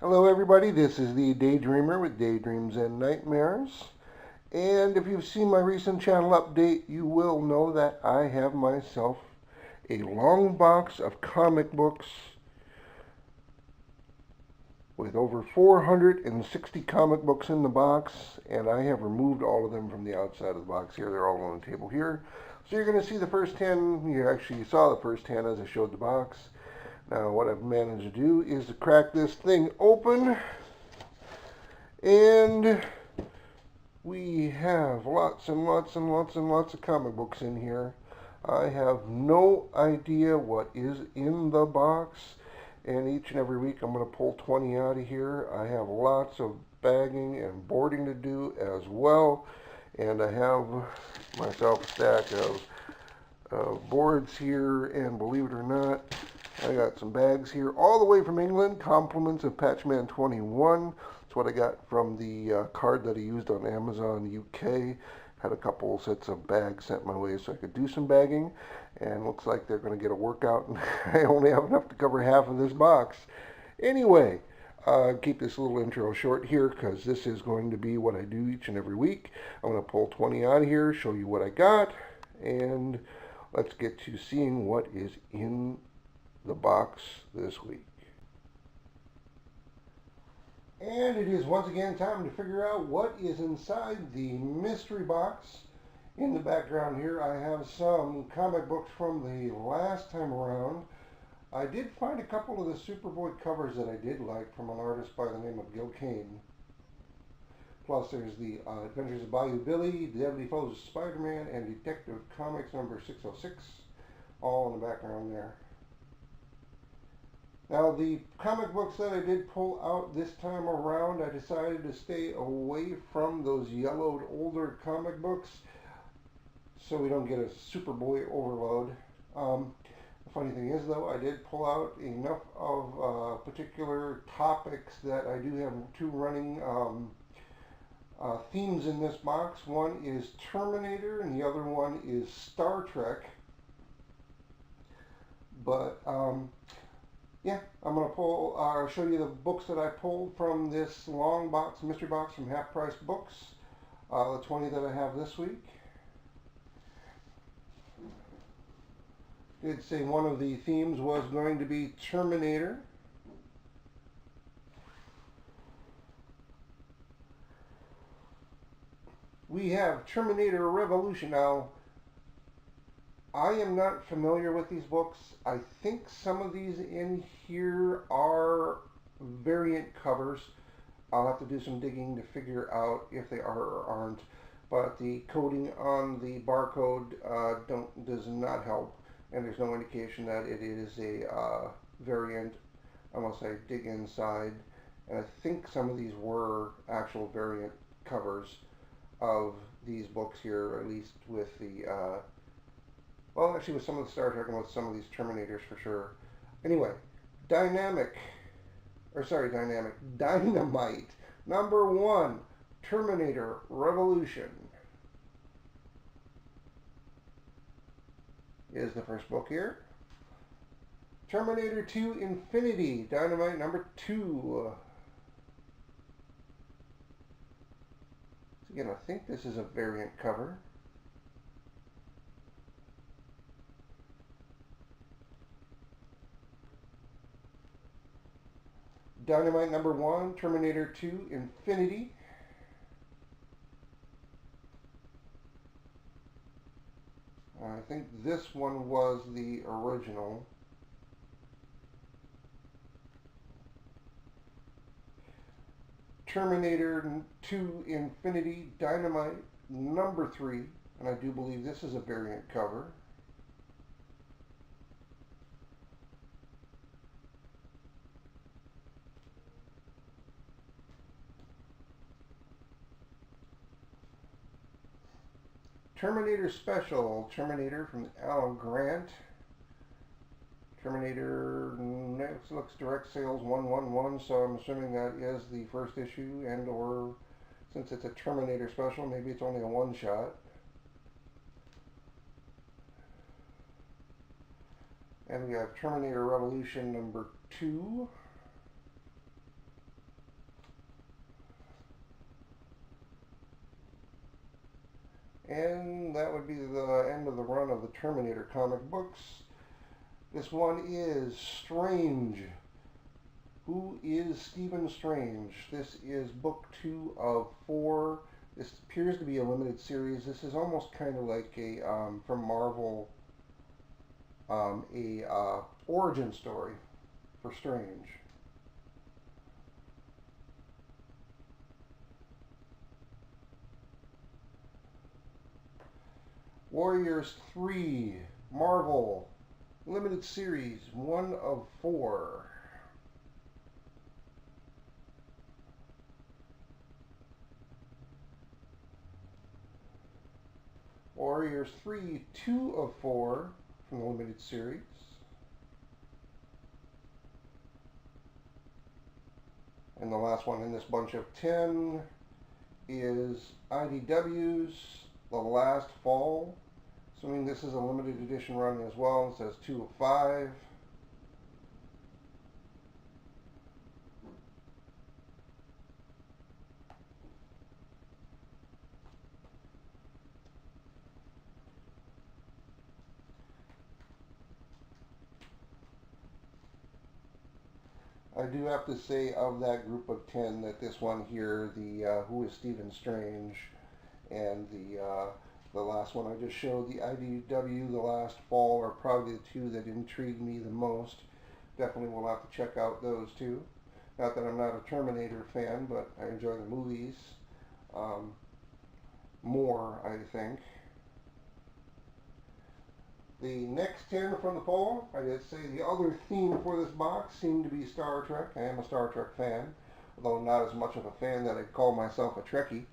Hello everybody, this is the Daydreamer with Daydreams and Nightmares. And if you've seen my recent channel update, you will know that I have myself a long box of comic books with over 460 comic books in the box, and I have removed all of them from the outside of the box here. They're all on the table here. So you're going to see the first 10, you actually saw the first 10 as I showed the box. Now what I've managed to do is to crack this thing open, and we have lots and lots and lots and lots of comic books in here. I have no idea what is in the box, and each and every week I'm going to pull 20 out of here. I have lots of bagging and boarding to do as well, and I have myself a stack of boards here, and believe it or not, I got some bags here all the way from England, compliments of Patchman 21. That's what I got from the card that I used on Amazon UK. Had a couple sets of bags sent my way so I could do some bagging, and looks like they're going to get a workout, and I only have enough to cover half of this box. Anyway, keep this little intro short here because this is going to be what I do each and every week. I'm going to pull 20 out of here, show you what I got, and let's get to seeing what is in the box this week. And it is once again time to figure out what is inside the mystery box. In the background here I have some comic books from the last time around. I did find a couple of the Superboy covers that I did like from an artist by the name of Gil Kane. Plus there's the Adventures of Bayou Billy, The Deadly Foes of Spider-Man, and Detective Comics number 606, all in the background there. Now the comic books that I did pull out this time around, I decided to stay away from those yellowed older comic books so we don't get a Superboy overload. The funny thing is though, I did pull out enough of particular topics that I do have two running themes in this box. One is Terminator and the other one is Star Trek. But yeah, I'm going to show you the books that I pulled from this long box, mystery box from Half Price Books, the 20 that I have this week. Did say one of the themes was going to be Terminator. We have Terminator Revolution. Now, I am not familiar with these books. I think some of these in here are variant covers. I'll have to do some digging to figure out if they are or aren't. But the coding on the barcode does not help, and there's no indication that it is a variant unless I dig inside. And I think some of these were actual variant covers of these books here, or at least with the well, actually with some of the Star Trek and with some of these Terminators for sure. Anyway, Dynamite, number 1, Terminator Revolution is the first book here. Terminator 2 Infinity, Dynamite number 2. Again, I think this is a variant cover. Dynamite number 1, Terminator 2 Infinity. I think this one was the original. Terminator 2 Infinity, Dynamite number 3, and I do believe this is a variant cover. Terminator Special, Terminator from Alan Grant. Terminator next looks direct sales 111, so I'm assuming that is the first issue, and or since it's a Terminator Special, maybe it's only a one-shot. And we have Terminator Revolution number 2. And that would be the end of the run of the Terminator comic books. This one is Strange. Who is Stephen Strange? This is book 2 of 4. This appears to be a limited series. This is almost kind of like a, from Marvel, origin story for Strange. Warriors 3, Marvel, limited series, 1 of 4. Warriors 3, 2 of 4 from the limited series. And the last one in this bunch of 10 is IDW's The Last Fall. Assuming this is a limited edition run as well. It says 2 of 5. I do have to say, of that group of 10, that this one here, the Who is Stephen Strange, and the last one I just showed, the IDW, The Last Fall, are probably the two that intrigue me the most. Definitely will have to check out those two. Not that I'm not a Terminator fan, but I enjoy the movies more, I think. The next 10 from the poll, I did say the other theme for this box seemed to be Star Trek. I am a Star Trek fan, although not as much of a fan that I'd call myself a Trekkie.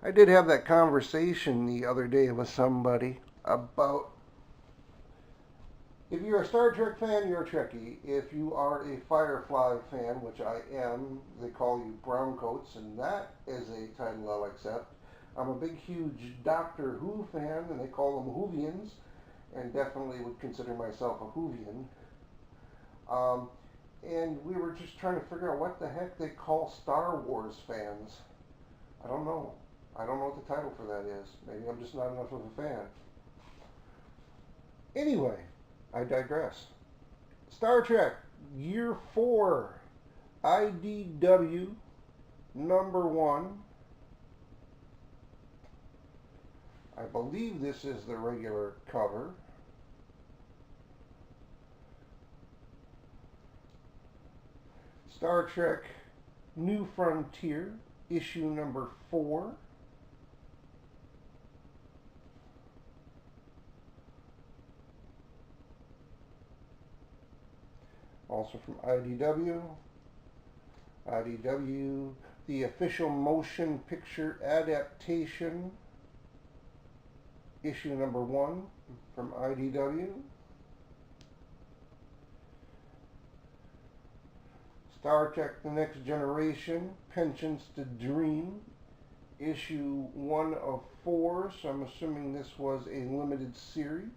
I did have that conversation the other day with somebody about, if you're a Star Trek fan, you're a Trekkie. If you are a Firefly fan, which I am, they call you browncoats, and that is a title I'll accept. I'm a big, huge Doctor Who fan, and they call them Whovians, and definitely would consider myself a Whovian. And we were just trying to figure out what the heck they call Star Wars fans. I don't know. I don't know what the title for that is. Maybe I'm just not enough of a fan. Anyway, I digress. Star Trek, Year 4, IDW, number 1. I believe this is the regular cover. Star Trek, New Frontier, issue number 4. Also from IDW. IDW, the official motion picture adaptation, issue number 1 from IDW. Star Trek The Next Generation, Pensions to Dream, issue 1 of 4, so I'm assuming this was a limited series.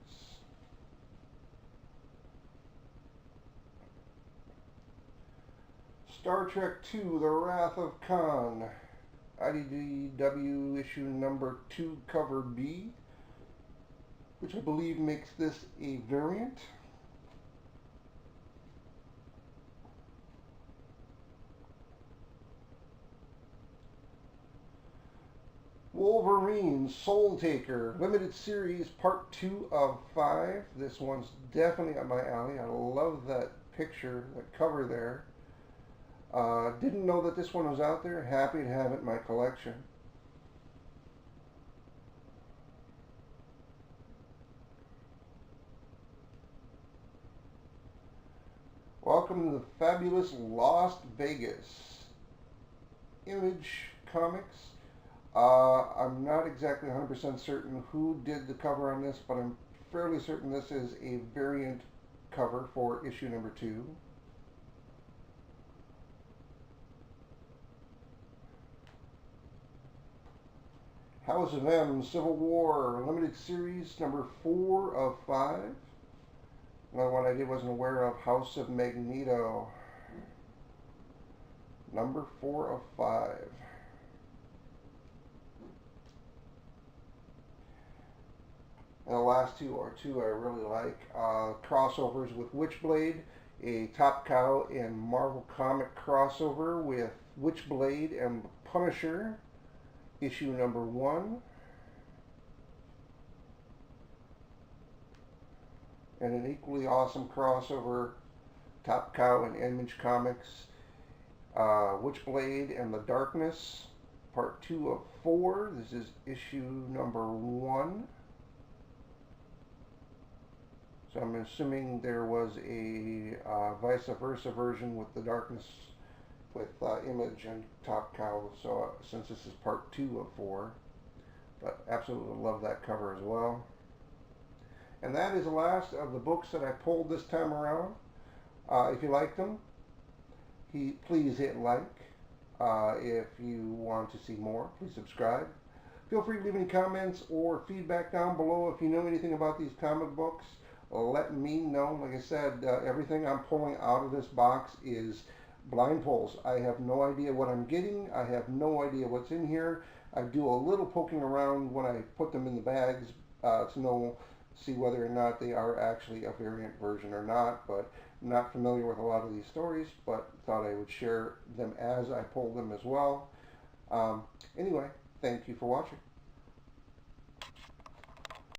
Star Trek II, The Wrath of Khan, IDW issue number 2, cover B, which I believe makes this a variant. Wolverine, Soul Taker, limited series, part 2 of 5. This one's definitely up my alley. I love that picture, that cover there. Didn't know that this one was out there. Happy to have it in my collection. Welcome to the fabulous Las Vegas. Image Comics. I'm not exactly 100% certain who did the cover on this, but I'm fairly certain this is a variant cover for issue number 2. House of M, Civil War, limited series, number 4 of 5. Another one I wasn't aware of, House of Magneto. Number 4 of 5. And the last two are two I really like. Crossovers with Witchblade, a Top Cow and Marvel Comic crossover with Witchblade and Punisher, issue number 1. And an equally awesome crossover, Top Cow and Image Comics, Witchblade and the Darkness, part 2 of 4. This is issue number 1. So I'm assuming there was a vice versa version with the Darkness with Image and Top Cow. So since this is part 2 of 4, but absolutely love that cover as well. And that is the last of the books that I pulled this time around. If you liked them, please hit like. If you want to see more, please subscribe. Feel free to leave any comments or feedback down below. If you know anything about these comic books, let me know. Like I said, everything I'm pulling out of this box is blind pulls. I have no idea what I'm getting. I have no idea what's in here. I do a little poking around when I put them in the bags to see whether or not they are actually a variant version or not, but I'm not familiar with a lot of these stories, but thought I would share them as I pull them as well. Anyway, thank you for watching.